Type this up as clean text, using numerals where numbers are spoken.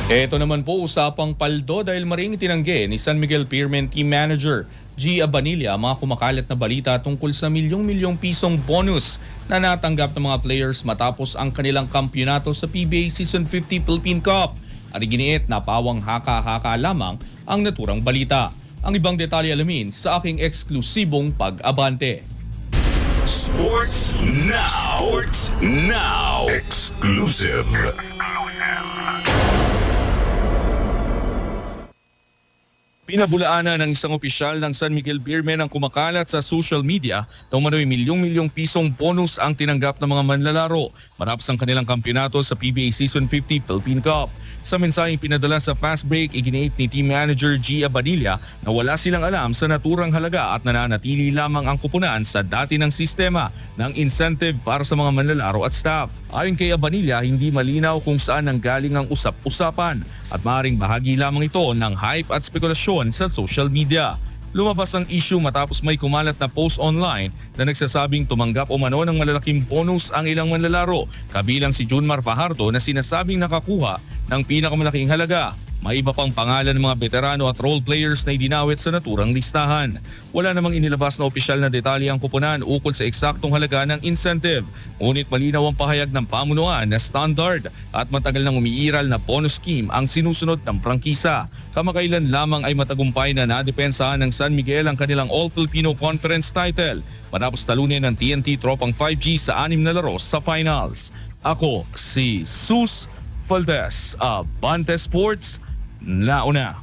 Ito naman po usapang paldo dahil maring itinanggi ni San Miguel Pearmen Team Manager G. Abanilla ang mga kumakalat na balita tungkol sa milyong-milyong pisong bonus na natanggap ng mga players matapos ang kanilang kampyonato sa PBA Season 50 Philippine Cup. At iginiit na pawang haka-haka lamang ang naturang balita. Ang ibang detalye alamin sa aking eksklusibong pag-abante. Sports Now. Sports Now. Exclusive. Pinabulaanan ng isang opisyal ng San Miguel Beermen ang kumakalat sa social media na umano'y milyong-milyong pisong bonus ang tinanggap ng mga manlalaro matapos ang kanilang kampyonato sa PBA Season 50 Philippine Cup. Sa mensaheng pinadala sa fast break, iginiit ni Team Manager G. Abanilla na wala silang alam sa naturang halaga at nananatili lamang ang kupunan sa dati ng sistema ng incentive para sa mga manlalaro at staff. Ayon kay Abanilla, hindi malinaw kung saan nanggaling ang usap-usapan at maaaring bahagi lamang ito ng hype at spekulasyon sa social media. Lumabas ang issue matapos may kumalat na post online na nagsasabing tumanggap umano ng malalaking bonus ang ilang manlalaro, kabilang si Junmar Fajardo na sinasabing nakakuha ng pinakamalaking halaga. May iba pang pangalan ng mga veterano at role players na idinawit sa naturang listahan. Wala namang inilabas na opisyal na detalye ang kupunan ukol sa eksaktong halaga ng incentive. Ngunit malinaw ang pahayag ng pamunuan na standard at matagal nang umiiral na bonus scheme ang sinusunod ng prangkisa. Kamakailan lamang ay matagumpay na nadepensahan ng San Miguel ang kanilang All-Filipino Conference title matapos talunin ng TNT Tropang 5G sa 6 na laro sa finals. Ako si Sus Valdez, Abante Sports, nauna.